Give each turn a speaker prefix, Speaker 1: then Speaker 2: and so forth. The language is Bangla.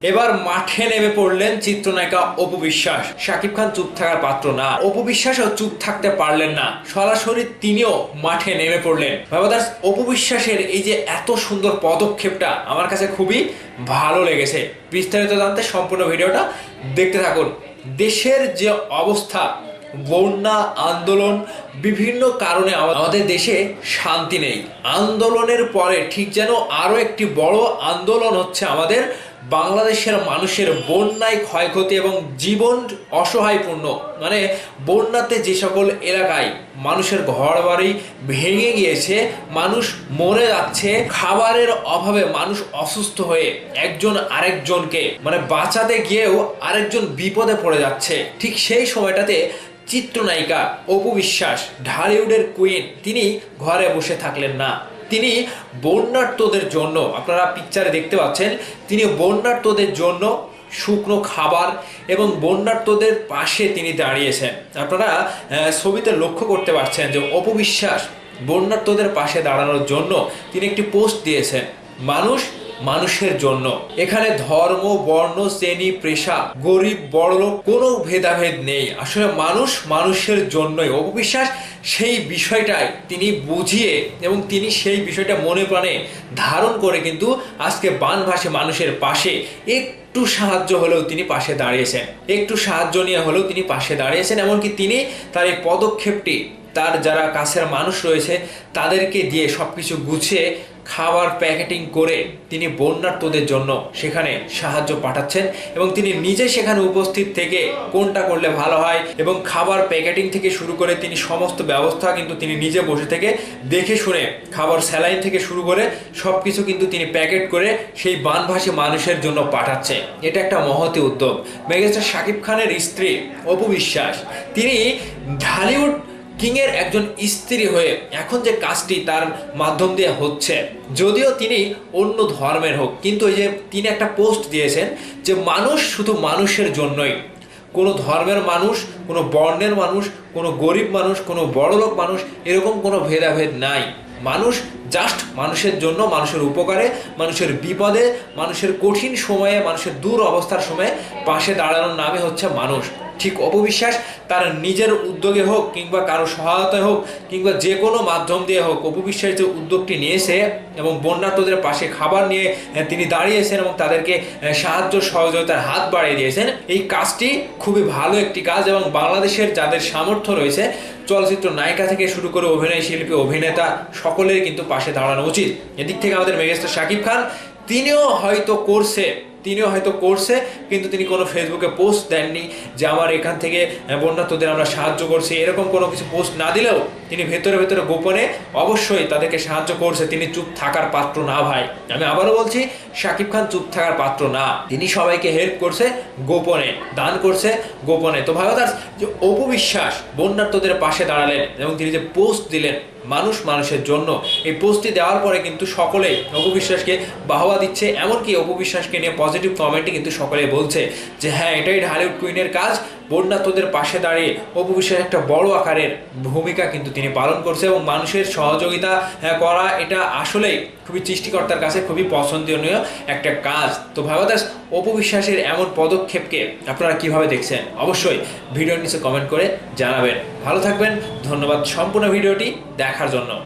Speaker 1: এবার মাঠে নেমে পড়লেন চিত্রনায়িকা অপু বিশ্বাস। শাকিব খান চুপ থাকার পাত্র না, অপু বিশ্বাসও চুপ থাকতে পারলেন না, সরাসরি তিনিও মাঠে নেমে পড়লেন। ভাইবাদার্স, অপু বিশ্বাসের এই যে এত সুন্দর পদক্ষেপটা আমার কাছে খুবই ভালো লেগেছে। বিস্তারিত জানতে সম্পূর্ণ ভিডিওটা দেখতে থাকুন। দেশের যে অবস্থা, বন্যা, আন্দোলন, বিভিন্ন কারণে আমাদের দেশে শান্তি নেই। আন্দোলনের পরে ঠিক যেন আরো একটি বড় আন্দোলন হচ্ছে আমাদের বাংলাদেশের মানুষের বন্যায় ক্ষয়ক্ষতি এবং জীবন অসহায়পূর্ণ। মানে বন্যাতে যে সকল এলাকায় মানুষের ঘর বাড়ি ভেঙে গিয়েছে, মানুষ মরে যাচ্ছে, খাবারের অভাবে মানুষ অসুস্থ হয়ে একজন আরেকজনকে বাঁচাতে গিয়েও আরেকজন বিপদে পড়ে যাচ্ছে, ঠিক সেই সময়টাতে চিত্রনায়িকা অপু বিশ্বাস, ঢালিউডের কুইন, তিনি ঘরে বসে থাকলেন না। তিনি বন্যার্তদের জন্য, আপনারা পিকচারে দেখতে পাচ্ছেন, তিনি বন্যার্তদের জন্য শুকনো খাবার এবং বন্যার্তদের পাশে তিনি দাঁড়িয়েছেন। আপনারা ছবিতে লক্ষ্য করতে পারছেন যে অপু বিশ্বাস বন্যার্তদের পাশে দাঁড়ানোর জন্য তিনি একটি পোস্ট দিয়েছেন, মানুষ মানুষের জন্য। এখানে ধর্ম, বর্ণ, শ্রেণী, পেশা, গরিব বড়লোক কোনো ভেদাভেদ নেই। আসলে মানুষ মানুষের জন্যই। অপু বিশ্বাস সেই বিষয়টাই তিনি বুঝিয়ে এবং তিনি সেই বিষয়টা মনে প্রাণে ধারণ করে কিন্তু আজকে বানভাসী মানুষের পাশে একটু সাহায্য হলেও তিনি পাশে দাঁড়িয়েছেন, একটু সাহায্য নিয়ে হলেও তিনি পাশে দাঁড়িয়েছেন। এমনকি তিনি তার এই পদক্ষেপটি তার যারা কাছের মানুষ রয়েছে তাদেরকে দিয়ে সবকিছু গুছিয়ে খাবার প্যাকেটিং করে তিনি বন্যার্তদের জন্য সেখানে সাহায্য পাঠাচ্ছেন এবং তিনি নিজে সেখানে উপস্থিত থেকে কোনটা করলে ভালো হয় এবং খাবার প্যাকেটিং থেকে শুরু করে তিনি সমস্ত ব্যবস্থা কিন্তু তিনি নিজে বসে থেকে দেখে শুনে, খাবার স্যালাইন থেকে শুরু করে সবকিছু কিন্তু তিনি প্যাকেট করে সেই বানভাসী মানুষের জন্য পাঠাচ্ছে। এটা একটা মহতী উদ্যোগ। মেগাস্টার শাকিব খানের স্ত্রী অপু বিশ্বাস, তিনি ঢালিউড কিংয়ের একজন স্ত্রী হয়ে এখন যে কাজটি তার মাধ্যম দিয়ে হচ্ছে, যদিও তিনি অন্য ধর্মের হোক, কিন্তু এই যে তিনি একটা পোস্ট দিয়েছেন যে মানুষ শুধু মানুষের জন্যই, কোনো ধর্মের মানুষ, কোনো বর্ণের মানুষ, কোনো গরিব মানুষ, কোনো বড়লোক মানুষ, এরকম কোনো ভেদাভেদ নাই। মানুষ জাস্ট মানুষের জন্য, মানুষের উপকারে, মানুষের বিপদে, মানুষের কঠিন সময়ে, মানুষের দূর অবস্থার সময়ে পাশে দাঁড়ানোর নামে হচ্ছে মানুষ। ঠিক অপু বিশ্বাস তার নিজের উদ্যোগে হোক কিংবা কারো সহায়তায় হোক কিংবা যে কোনো মাধ্যম দিয়ে হোক, অপু বিশ্বাস যে উদ্যোগটি নিয়েছে এবং বন্যার্তদের পাশে খাবার নিয়ে তিনি দাঁড়িয়েছেন এবং তাদেরকে সাহায্য সহযোগিতার হাত বাড়িয়ে দিয়েছেন, এই কাজটি খুবই ভালো একটি কাজ। এবং বাংলাদেশের যাদের সামর্থ্য রয়েছে, চলচ্চিত্র নায়িকা থেকে শুরু করে অভিনয় শিল্পী, অভিনেতা, সকলের কিন্তু পাশে দাঁড়ানো উচিত। এদিক থেকে আমাদের মেগাস্টার শাকিব খান তিনিও হয়তো করছে, কিন্তু তিনি কোনো ফেসবুকে পোস্ট দেননি যে আমার এখান থেকে বন্যার্তদের আমরা সাহায্য করছি, এরকম কোনো কিছু পোস্ট না দিলেও তিনি ভেতরে ভেতরে গোপনে অবশ্যই তাদেরকে সাহায্য করছে। তিনি চুপ থাকার পাত্র না ভাই, আমি আবারও বলছি, শাকিব খান চুপ থাকার পাত্র না। তিনি সবাইকে হেল্প করছে গোপনে, দান করছে গোপনে। তো ভালো যে অপু বিশ্বাস বন্যার্তদের পাশে দাঁড়ালেন এবং তিনি যে পোস্ট দিলেন মানুষ মানুষের জন্য, এই পোস্টটি দেওয়ার পরে কিন্তু সকলেই অপু বিশ্বাসকে বাহবা দিচ্ছে। এমনকি অপু বিশ্বাসকে নিয়ে পজিটিভ কমেন্টে কিন্তু সকলে বলছে যে হ্যাঁ, এটাই ঢালিউড কুইনের কাজ। বন্যার্তদের পাশে দাঁড়িয়ে অপু বিশ্বাস একটা বড় আকারের ভূমিকা কিন্তু তিনি পালন করছে এবং মানুষের সহযোগিতা করা, এটা আসলেই খুবই সৃষ্টিকর্তার কাছে খুবই পছন্দনীয় একটা কাজ। তো ভাইবাদাস, অপু বিশ্বাসের এমন পদক্ষেপকে আপনারা কিভাবে দেখছেন অবশ্যই ভিডিওর নিচে কমেন্ট করে জানাবেন। ভালো থাকবেন, ধন্যবাদ সম্পূর্ণ ভিডিওটি দেখার জন্য।